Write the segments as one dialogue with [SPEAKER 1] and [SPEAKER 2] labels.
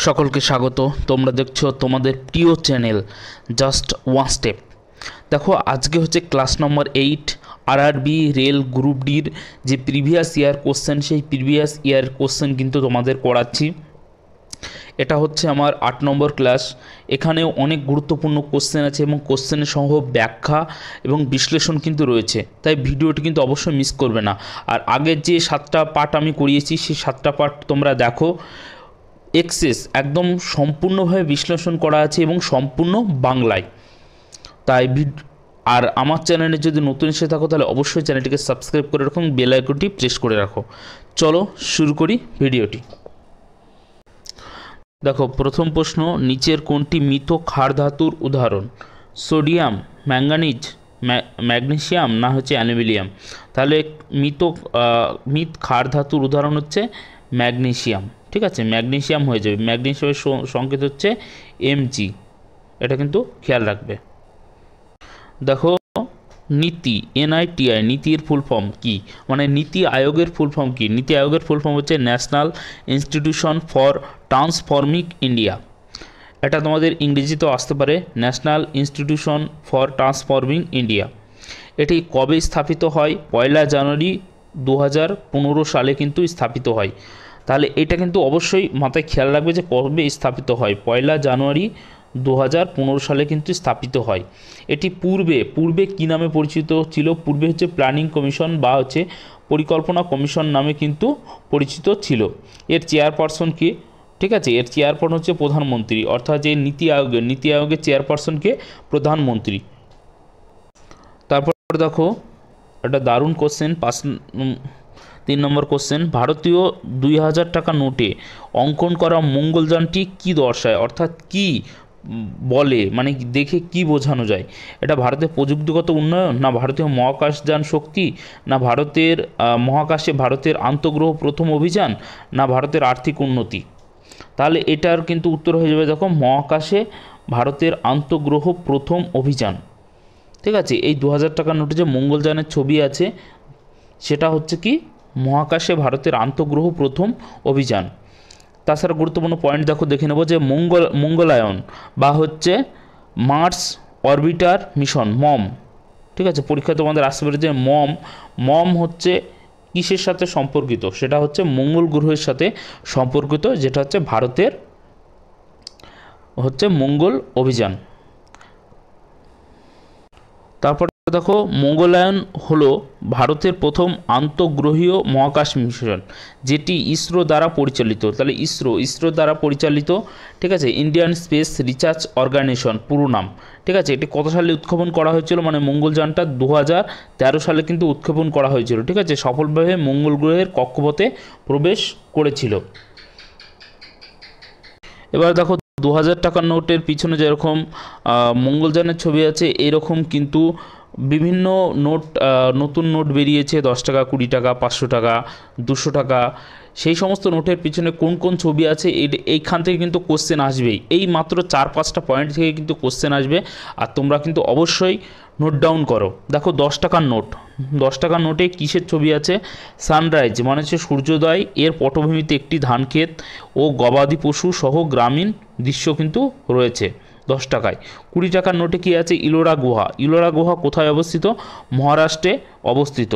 [SPEAKER 1] সকলকে স্বাগত। তোমরা দেখছো তোমাদের প্রিয় চ্যানেল জাস্ট ওয়ান স্টেপ। দেখো, আজকে হচ্ছে ক্লাস নম্বর 8 আরআরবি রেল গ্রুপ ডির যে প্রিভিয়াস ইয়ার কোশ্চেন, সেই প্রিভিয়াস ইয়ার কোশ্চেন কিন্তু তোমাদের করাচ্ছি। এটা হচ্ছে আমার 8 নম্বর ক্লাস। এখানেও অনেক গুরুত্বপূর্ণ কোশ্চেন আছে এবং কোশ্চেনের সহ ব্যাখ্যা এবং বিশ্লেষণ কিন্তু রয়েছে, তাই ভিডিওটি কিন্তু অবশ্যই মিস করবে না। আর আগের যে 7টা পার্ট আমি করিয়েছি, সেই 7টা পার্ট তোমরা দেখো। এক্সেস একদম সম্পূর্ণভাবে বিশ্লেষণ করা আছে এবং সম্পূর্ণ বাংলায়। তাই আর আমার চ্যানেলে যদি নতুন এসে থাকো তাহলে অবশ্যই চ্যানেলটিকে সাবস্ক্রাইব করে রাখো এবং বেল আইকনটি প্রেস করে রাখো। চলো শুরু করি ভিডিওটি। দেখো, প্রথম প্রশ্ন, নিচের কোনটি মৃত ক্ষার ধাতুর উদাহরণ? সোডিয়াম, ম্যাঙ্গানিজ, ম্যাগনেসিয়াম না হচ্ছে অ্যালুমিনিয়াম? তাহলে মৃত ক্ষার ধাতুর উদাহরণ হচ্ছে ম্যাগনেসিয়াম। ঠিক আছে, ম্যাগনেসিয়াম হয়ে যাবে। ম্যাগনেসিয়ামের সংকেত হচ্ছে Mg, এটা কিন্তু খেয়াল রাখবে। দেখো, নীতি, NITI, নীতির ফুল ফর্ম কি? মানে নীতি আয়োগের ফুল ফর্ম কি? নীতি আয়োগের ফুল ফর্ম হচ্ছে national institution for transforming India. এটা তোমাদের ইংরেজিতেও আসতে পারে, national institution for transforming India. এটি কবে স্থাপিত হয়? 1 জানুয়ারি 2015 সালে কিন্তু স্থাপিত হয়। তাহলে এটা কিন্তু অবশ্যই মাথায় খেয়াল রাখবে যে কবে স্থাপিত হয়। 1 জানুয়ারি 2015 সালে কিন্তু স্থাপিত হয়। এটি পূর্বে কী নামে পরিচিত ছিল? পূর্বে হচ্ছে প্ল্যানিং কমিশন বা হচ্ছে পরিকল্পনা কমিশন নামে কিন্তু পরিচিত ছিল। এর চেয়ারপারসন কে? ঠিক আছে, এর চেয়ারপারসন হচ্ছে প্রধানমন্ত্রী, অর্থাৎ যে নীতি আয়োগের চেয়ারপারসনকে প্রধানমন্ত্রী। তারপর দেখো, একটা দারুণ কোশ্চেন, 3 নম্বর কোশ্চেন, ভারতীয় 2000 টাকা নোটে অঙ্কন করা মঙ্গলযানটি কি দর্শায়? অর্থাৎ কি বলে, মানে দেখে কি বোঝানো যায়? এটা ভারতের প্রযুক্তিগত উন্নয়ন, না ভারতীয় মহাকাশযান শক্তি, না ভারতের মহাকাশে ভারতের আন্তঃগ্রহ প্রথম অভিযান, না ভারতের আর্থিক উন্নতি? তাহলে এটার কিন্তু উত্তর হয়ে যাবে, দেখো, মহাকাশে ভারতের আন্তঃগ্রহ প্রথম অভিযান। ঠিক আছে, এই 2000 টাকার নোটে যে মঙ্গলযানের ছবি আছে সেটা হচ্ছে কি? মহাকাশে ভারতের আন্তঃগ্রহ প্রথম অভিযান। তাছাড়া গুরুত্বপূর্ণ পয়েন্ট দেখো, দেখে নেব যে মঙ্গলায়ন বা হচ্ছে মার্স অরবিটার মিশন, মম। ঠিক আছে, পরীক্ষায় তোমাদের আসতে পারে যে মম হচ্ছে কিসের সাথে সম্পর্কিত? সেটা হচ্ছে মঙ্গল গ্রহের সাথে সম্পর্কিত, যেটা হচ্ছে ভারতের হচ্ছে মঙ্গল অভিযান। তারপর দেখো, মঙ্গলায়ন হলো ভারতের প্রথম আন্তঃগ্রহীয় মহাকাশ মিশন, যেটি ইসরো দ্বারা পরিচালিত। তাহলে ইসরো দ্বারা পরিচালিত। ঠিক আছে, ইন্ডিয়ান স্পেস রিসার্চ অর্গানাইজেশন পুরো নাম। ঠিক আছে, এটি কত সালে উৎক্ষেপণ করা হয়েছিল? মানে মঙ্গলযানটা 2013 সালে কিন্তু উৎক্ষেপণ করা হয়েছিল। ঠিক আছে, সফলভাবে মঙ্গল গ্রহের কক্ষপথে প্রবেশ করেছিল। এবার দেখো, 2000 টাকার নোটের পিছনে যেরকম মঙ্গলযানের ছবি আছে, এরকম কিন্তু বিভিন্ন নোট, নতুন নোট বেরিয়েছে, 10 টাকা, 20 টাকা, 500 টাকা, 200 টাকা। সেই সমস্ত নোটের পিছনে কোন কোন ছবি আছে এইখান থেকে কিন্তু কোশ্চেন আসবেই। এই মাত্র 4-5টা পয়েন্ট থেকে কিন্তু কোশ্চেন আসবে, আর তোমরা কিন্তু অবশ্যই নোট ডাউন করো। দেখো, 10 টাকার নোট, 10 টাকার নোটে কিসের ছবি আছে? সানরাইজ মানে হচ্ছে সূর্যোদয়, এর পটভূমিতে একটি ধানক্ষেত ও গবাদি পশু সহ গ্রামীণ দৃশ্য কিন্তু রয়েছে 10 টাকায়। 20 টাকার নোটে কী আছে? ইলোরা গুহা। ইলোরা গুহা কোথায় অবস্থিত? মহারাষ্ট্রে অবস্থিত।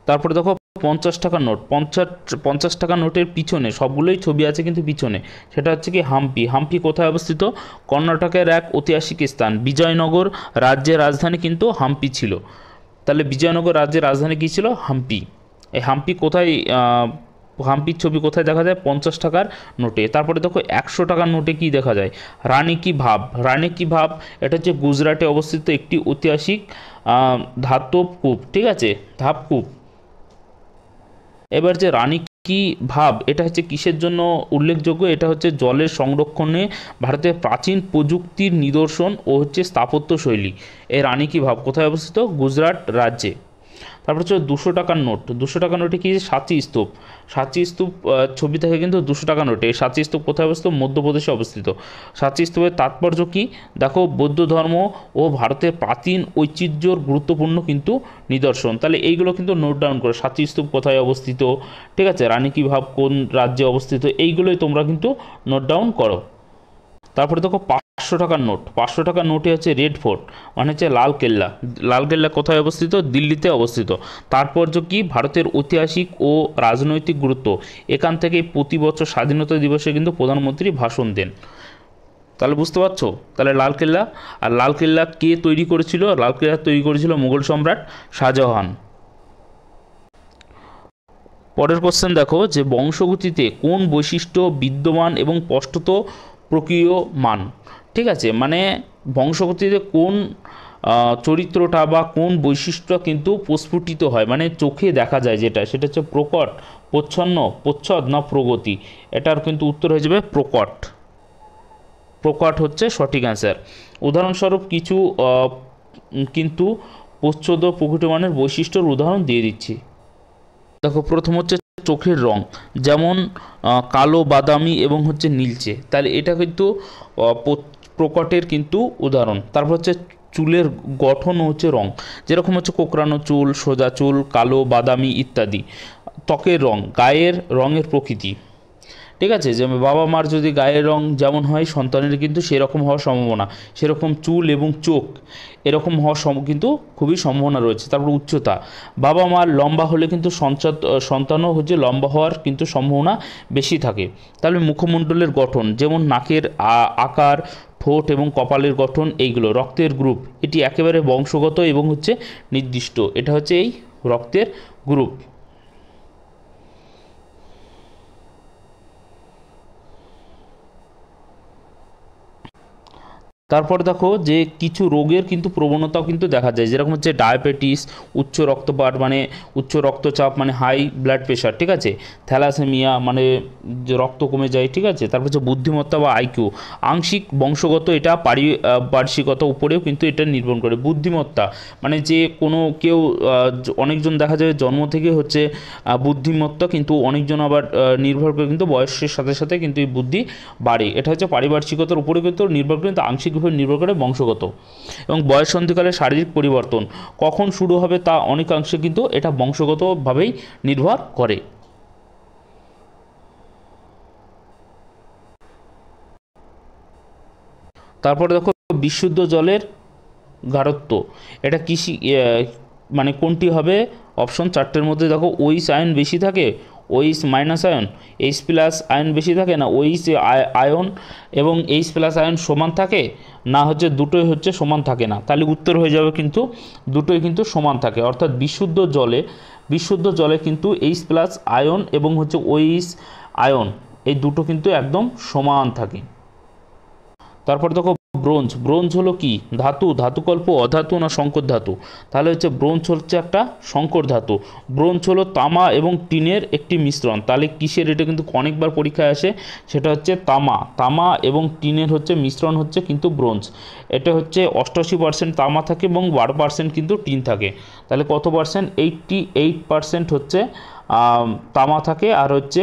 [SPEAKER 1] তারপরে দেখো, 50 টাকার নোট, 50 টাকার নোটের পিছনে সবগুলোই ছবি আছে কিন্তু পিছনে, সেটা হচ্ছে কি? হাম্পি কোথায় অবস্থিত? কর্ণাটকের এক ঐতিহাসিক স্থান। বিজয়নগর রাজ্যের রাজধানী কিন্তু হাম্পি ছিল। তাহলে বিজয়নগর রাজ্যের রাজধানী কী ছিল? হাম্পি। এই হাম্পি কোথায়, হাম্পির ছবি কোথায় দেখা যায়? 50 টাকার নোটে। তারপরে দেখো, 100 টাকার নোটে কি দেখা যায়? রানী কি ভাব, এটা হচ্ছে গুজরাটে অবস্থিত একটি ঐতিহাসিক ধাতব কূপ। ঠিক আছে, ধাপকূপ। এবার যে রানী কি ভাব, এটা হচ্ছে কিসের জন্য উল্লেখযোগ্য? এটা হচ্ছে জলের সংরক্ষণে ভারতের প্রাচীন প্রযুক্তির নিদর্শন ও হচ্ছে স্থাপত্য শৈলী। এই রানী কি ভাব কোথায় অবস্থিত? গুজরাট রাজ্যে। তারপর হচ্ছে 200 টাকার নোট। 200 টাকার নোটে কি সাঁচি স্তূপ, সাঁচি স্তূপ ছবি থাকে কিন্তু 200 টাকা নোটে। এই সাঁচি স্তূপ কোথায় অবস্থিত? মধ্যপ্রদেশে অবস্থিত। সাঁচি স্তূপের তাৎপর্য কি? দেখো, বৌদ্ধ ধর্ম ও ভারতের প্রাচীন ঐতিহ্যর গুরুত্বপূর্ণ কিন্তু নিদর্শন। তাহলে এইগুলো কিন্তু নোট ডাউন করো। সাঁচি স্তূপ কোথায় অবস্থিত, ঠিক আছে, রানী কি ভাব কোন রাজ্যে অবস্থিত, এইগুলোই তোমরা কিন্তু নোট ডাউন করো। তারপরে দেখো 500 টাকার নোট। 500 টাকার নোটে হচ্ছে রেড ফোর্ট, মানে হচ্ছে লাল কেল্লা। লাল কেল্লা কোথায় অবস্থিত? দিল্লিতে অবস্থিত। তাৎপর্য কি? ভারতের ঐতিহাসিক ও রাজনৈতিক গুরুত্ব। এখান থেকেই প্রতি বছর স্বাধীনতা দিবসে কিন্তু প্রধানমন্ত্রী ভাষণ দেন। তাহলে বুঝতে পারছো? তাহলে লাল কেল্লা। আর লাল কেল্লা কে তৈরি করেছিল? লাল কেল্লা তৈরি করেছিল মুঘল সম্রাট শাহজাহান। পরের কোশ্চেন দেখো যে বংশগতিতে কোন বৈশিষ্ট্য বিদ্যমান এবং স্পষ্টত প্রক্রিয়মান। ঠিক আছে, মানে বংশগতিতে কোন চরিত্রটা বা কোন বৈশিষ্ট্য কিন্তু প্রস্ফুটিত হয়, মানে চোখে দেখা যায় যেটা, সেটা হচ্ছে প্রকট, প্রচ্ছন্ন, প্রচ্ছদ না প্রগতি। এটার কিন্তু উত্তর হয়ে যাবে প্রকট। প্রকট হচ্ছে সঠিক অ্যান্সার। উদাহরণস্বরূপ কিছু কিন্তু প্রচ্ছদ ও প্রকৃতমানের বৈশিষ্ট্যর উদাহরণ দিয়ে দিচ্ছি। দেখো, প্রথম হচ্ছে চোখের রং, যেমন কালো, বাদামি এবং হচ্ছে নীলচে। তাহলে এটা কিন্তু প্রকটের কিন্তু উদাহরণ। তারপর হচ্ছে চুলের গঠন হচ্ছে রং, যেরকম হচ্ছে কোকড়ানো চুল, সোজা চুল, কালো, বাদামি ইত্যাদি। ত্বকের রং, গায়ের রঙের প্রকৃতি। ঠিক আছে, যে বাবা মার যদি গায়ের রং যেমন হয় সন্তানের কিন্তু সেরকম হওয়ার সম্ভাবনা, সেরকম চুল এবং চোখ এরকম হওয়ার কিন্তু খুবই সম্ভাবনা রয়েছে। তারপর উচ্চতা, বাবা মার লম্বা হলে কিন্তু সন্তানও হচ্ছে লম্বা হওয়ার কিন্তু সম্ভাবনা বেশি থাকে। তাহলে মুখমণ্ডলের গঠন, যেমন নাকের আকার, ঠোঁট এবং কপালের গঠন এইগুলো। রক্তের গ্রুপ, এটি একেবারে বংশগত এবং হচ্ছে নির্দিষ্ট, এটা হচ্ছে এই রক্তের গ্রুপ। তারপর দেখো যে কিছু রোগের কিন্তু প্রবণতাও কিন্তু দেখা যায়, যেরকম হচ্ছে ডায়াবেটিস, উচ্চ রক্তপাত মানে উচ্চ রক্তচাপ মানে হাই ব্লাড প্রেশার, ঠিক আছে, থ্যালাসেমিয়া মানে যে রক্ত কমে যায়, ঠিক আছে। তারপর হচ্ছে বুদ্ধিমত্তা বা আইকিউ, আংশিক বংশগত, এটা পারিপার্শ্বিকতার উপরেও কিন্তু এটা নির্ভর করে। বুদ্ধিমত্তা মানে যে কোনো কেউ অনেকজন দেখা যায় জন্ম থেকে হচ্ছে বুদ্ধিমত্তা, কিন্তু অনেকজন আবার নির্ভর করে কিন্তু বয়সের সাথে সাথে কিন্তু এই বুদ্ধি বাড়ে। এটা হচ্ছে পারিপার্শ্বিকতার উপরে কিন্তু নির্ভর করে, কিন্তু আংশিকভাবে নির্ভর করে বংশগত। এবং বয়ঃসন্ধিকালে শারীরিক পরিবর্তন কখন শুরু হবে তা অনেকাংশে কিন্তু এটা বংশগতভাবেই নির্ভর করে। তারপরে দেখো বিশুদ্ধ জলের গাঢ়ত্ব, এটা কৃষি মানে কোনটি হবে? অপশন চারটের মধ্যে দেখো ওইস আয়ন বেশি থাকে, ওইস minus ion, H plus ion বেশি থাকে, না ওইস আয়ন এবং এইচ প্লাস আয়ন সমান থাকে, না হচ্ছে দুটোই হচ্ছে সমান থাকে না। তাহলে উত্তর হয়ে যাবে কিন্তু দুটোই কিন্তু সমান থাকে, অর্থাৎ বিশুদ্ধ জলে কিন্তু এইচ প্লাস আয়ন এবং হচ্ছে ওইস আয়ন এই দুটো কিন্তু একদম সমান থাকে। তারপর দেখো ব্রোঞ্জ হলো কি? ধাতুকল্প, অধাতু না সংকর ধাতু? তাহলে হচ্ছে ব্রোঞ্জ হচ্ছে একটা সংকর ধাতু। ব্রোঞ্জ হলো তামা এবং টিনের একটি মিশ্রণ। তাহলে কিসের? এটা কিন্তু অনেকবার পরীক্ষায় আসে, সেটা হচ্ছে তামা এবং টিনের হচ্ছে মিশ্রণ হচ্ছে কিন্তু ব্রোঞ্জ। এটা হচ্ছে 88% তামা থাকে এবং 12% কিন্তু টিন থাকে। তাহলে কত পার্সেন্ট? 88% হচ্ছে তামা থাকে, আর হচ্ছে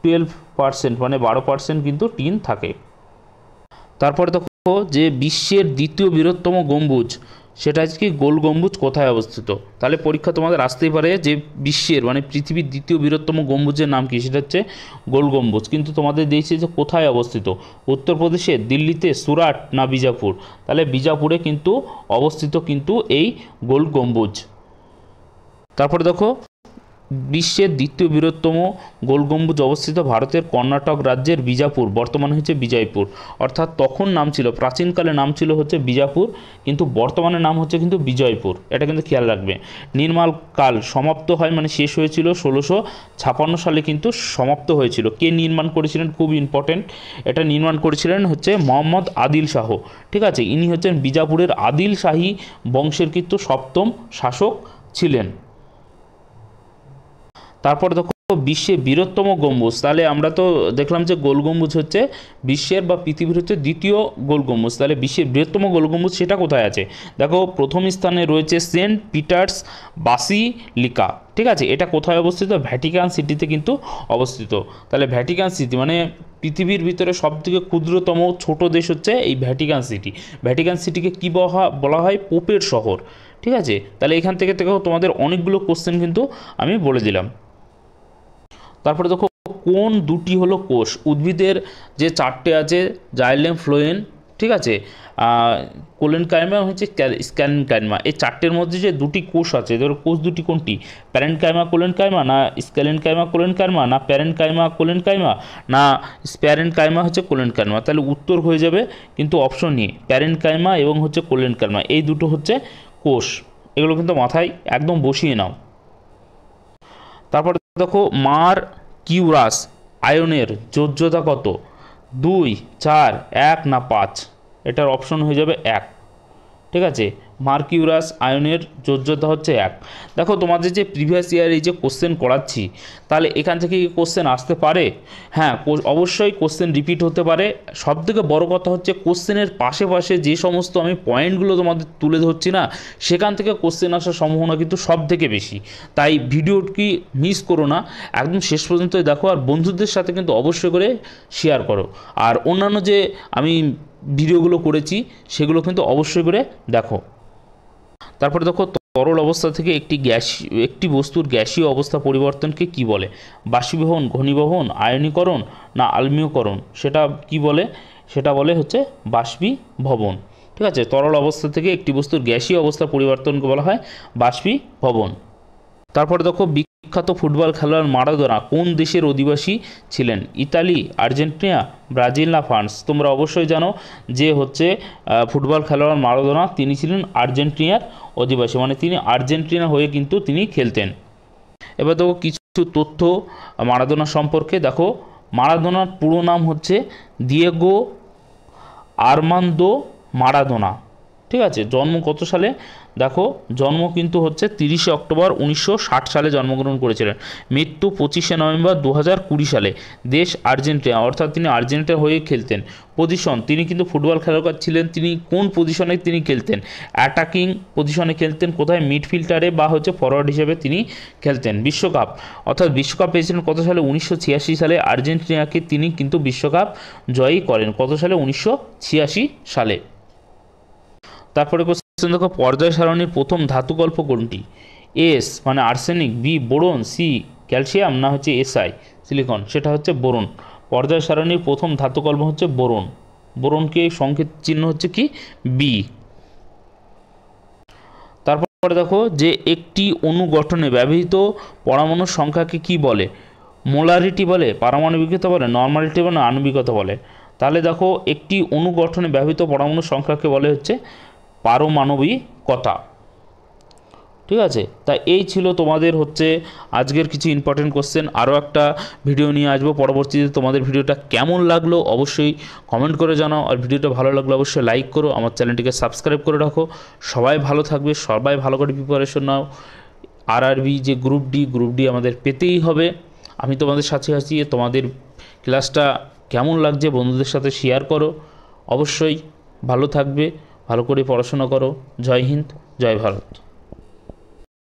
[SPEAKER 1] 12% মানে 12% কিন্তু টিন থাকে। তারপরে দেখো যে বিশ্বের দ্বিতীয় বৃহত্তম গম্বুজ, সেটা হচ্ছে কি গোল গম্বুজ কোথায় অবস্থিত? তাহলে পরীক্ষা তোমাদের আসতেই পারে যে বিশ্বের মানে পৃথিবীর দ্বিতীয় বৃহত্তম গম্বুজের নাম কি? সেটা হচ্ছে গোল গম্বুজ। কিন্তু তোমাদের দিয়েছে যে কোথায় অবস্থিত, উত্তরপ্রদেশে, দিল্লিতে, সুরাট না বিজাপুর? তাহলে বিজাপুরে কিন্তু অবস্থিত কিন্তু এই গোল গম্বুজ। তারপরে দেখো বিশ্বের দ্বিতীয় বৃহত্তম গোল গম্বুজ অবস্থিত ভারতের কর্ণাটক রাজ্যের বিজাপুর, বর্তমানে হচ্ছে বিজয়পুর। অর্থাৎ তখন নাম ছিল, প্রাচীনকালে নাম ছিল হচ্ছে বিজাপুর, কিন্তু বর্তমানে নাম হচ্ছে কিন্তু বিজয়পুর, এটা কিন্তু খেয়াল রাখবে। নির্মাণ কাল সমাপ্ত হয় মানে শেষ হয়েছিল 1656 সালে কিন্তু সমাপ্ত হয়েছিল। কে নির্মাণ করেছিলেন? খুব ইম্পর্টেন্ট, এটা নির্মাণ করেছিলেন হচ্ছে মোহাম্মদ আদিল শাহ, ঠিক আছে। ইনি হচ্ছেন বিজাপুরের আদিল শাহী বংশের কিন্তু সপ্তম শাসক ছিলেন। তারপর দেখো বিশ্বের বৃহত্তম গম্বুজ, তাহলে আমরা তো দেখলাম যে গোল গম্বুজ হচ্ছে বিশ্বের বা পৃথিবীর হচ্ছে দ্বিতীয় গোল গম্বুজ, তাহলে বিশ্বের বৃহত্তম গোল গম্বুজ সেটা কোথায় আছে? দেখো প্রথম স্থানে রয়েছে সেন্ট পিটার্স বাসিলিকা, ঠিক আছে, এটা কোথায় অবস্থিত? ভ্যাটিকান সিটিতে কিন্তু অবস্থিত। তাহলে ভ্যাটিকান সিটি মানে পৃথিবীর ভিতরে সবথেকে ক্ষুদ্রতম ছোট দেশ হচ্ছে এই ভ্যাটিকান সিটি। ভ্যাটিকান সিটিকে কী বলা হয়? পোপের শহর, ঠিক আছে। তাহলে এখান থেকে তোমাদের অনেকগুলো কোশ্চেন কিন্তু আমি বলে দিলাম। তারপরে দেখো কোন দুটি হলো কোষ? উদ্ভিদের যে চারটে আছে, জাইলেম, ফ্লোয়েম, ঠিক আছে, কোলেনকাইমা হচ্ছে স্ক্যালেনকাইমা, এই চারটের মধ্যে যে দুটি কোষ আছে, ধরো কোষ দুটি কোনটি? প্যারেনকাইমা কোলেনকাইমা, না স্ক্যালেনকাইমা কোলেনকাইমা, না প্যারেনকাইমা কোলেনকাইমা, না স্প্যারেনকাইমা হচ্ছে কোলেনকাইমা? তাহলে উত্তর হয়ে যাবে কিন্তু অপশন নিয়ে প্যারেনকাইমা এবং হচ্ছে কোলেনকাইমা, এই দুটো হচ্ছে কোষ। এগুলো কিন্তু মাথায় একদম বসিয়ে নাও। তারপর দেখো মারকিউরাস আয়নের যোজ্যতা কত? 2, 4, 1 না 5? এটার অপশন হয়ে যাবে 1, ঠিক আছে। মারকিউরাস আয়নের যোজ্যতা হচ্ছে 1। দেখো তোমাদের যে প্রিভিয়াস ইয়ার এই যে কোশ্চেন করাচ্ছি, তাহলে এখান থেকে কি কোশ্চেন আসতে পারে? হ্যাঁ, অবশ্যই কোশ্চেন রিপিট হতে পারে। সবথেকে বড় কথা হচ্ছে কোশ্চেনের পাশে পাশে যে সমস্ত আমি পয়েন্টগুলো তোমাদের তুলে ধরছি না, সেখান থেকে কোশ্চেন আসার সম্ভাবনা কিন্তু সব থেকে বেশি। তাই ভিডিওটি মিস করো না, একদম শেষ পর্যন্ত দেখো, আর বন্ধুদের সাথে কিন্তু অবশ্যই করে শেয়ার করো। আর অন্যান্য যে আমি ভিডিওগুলো করেছি সেগুলো কিন্তু অবশ্যই করে দেখো। তারপরে দেখো তরল অবস্থা থেকে একটি বস্তুর গ্যাসীয় অবস্থা পরিবর্তনকে কি বলে? বাষ্পীভবন, ঘনীভবন, আয়নীকরণ না আম্লীয়করণ? সেটা কি বলে? সেটা বলে হচ্ছে বাষ্পীভবন, ঠিক আছে। তরল অবস্থা থেকে একটি বস্তুর গ্যাসীয় অবস্থা পরিবর্তনকে বলা হয় বাষ্পীভবন। তারপরে দেখো বিখ্যাত ফুটবল খেলোয়াড় মারাদোনা কোন দেশের অধিবাসী ছিলেন? ইতালি, আর্জেন্টিনা, ব্রাজিল না ফ্রান্স? তোমরা অবশ্যই জানো যে হচ্ছে ফুটবল খেলোয়াড় মারাদোনা তিনি ছিলেন আর্জেন্টিনার অধিবাসী, মানে তিনি আর্জেন্টিনা হয়ে কিন্তু তিনি খেলতেন। এবার দেখো কিছু তথ্য মারাদোনা সম্পর্কে। দেখো মারাদোনার পুরো নাম হচ্ছে দিয়েগো আর্মান্দো মারাদোনা, ঠিক আছে। জন্ম কত সালে? দেখো জন্ম কিন্তু হচ্ছে 30শে অক্টোবর 1960 সালে জন্মগ্রহণ করেছিলেন। মৃত্যু 25শে নভেম্বর 2020 সালে। দেশ আর্জেন্টিনা, অর্থাৎ তিনি আর্জেন্টিনা হয়ে খেলতেন। পজিশন, তিনি কিন্তু ফুটবল খেলোয়াড় ছিলেন। তিনি কোন পজিশনে তিনি খেলতেন? অ্যাটাকিং পজিশনে খেলতেন। কোথায়? মিডফিল্ডারে বা হচ্ছে ফরওয়ার্ড হিসেবে তিনি খেলতেন। বিশ্বকাপ, অর্থাৎ বিশ্বকাপ পেয়েছিলেন কত সালে? 1986 সালে। আর্জেন্টিনাকে তিনি কিন্তু বিশ্বকাপ জয়ী করেন কত সালে? 1986 সালে। তারপরে কোশ্চেন দেখো পর্যায় সারণীর প্রথম ধাতুকল্প কোনটি? এস মানে arsenic, B boron, C calcium, না হচ্ছে এসআই সিলিকন? সেটা হচ্ছে বোরন। পর্যায় সারণীর প্রথম ধাতুকল্প হচ্ছে বোরন। বোরনকে সংকেত চিহ্ন হচ্ছে কি? বি। তারপরে দেখো যে একটি অণু গঠনে ব্যবহৃত পরমাণুর সংখ্যাকে কি বলে? মোলারিটি বলে, পারমাণবিকতা বলে, নর্মালিটি বলে, আণবিকতা বলে? তাহলে দেখো একটি অণু গঠনে ব্যবহৃত পরমাণুর সংখ্যাকে বলে হচ্ছে পারমাণবিকতা, ঠিক আছে। তা এই ছিল তোমাদের হচ্ছে আজকের কিছু ইম্পর্টেন্ট কোশ্চেন। আরও একটা ভিডিও নিয়ে আসবো পরবর্তীতে। তোমাদের ভিডিওটা কেমন লাগলো অবশ্যই কমেন্ট করে জানাও, আর ভিডিওটা ভালো লাগলো অবশ্যই লাইক করো, আমার চ্যানেলটিকে সাবস্ক্রাইব করে রাখো। সবাই ভালো থাকবে, সবাই ভালো করে প্রিপারেশন নাও। আরআরবি যে গ্রুপ ডি আমাদের পেতেই হবে। আমি তোমাদের সাথে আছি। তোমাদের ক্লাসটা কেমন লাগছে বন্ধুদের সাথে শেয়ার করো। অবশ্যই ভালো থাকবে, ভালো করে পড়াশোনা করো। জয় হিন্দ, জয় ভারত।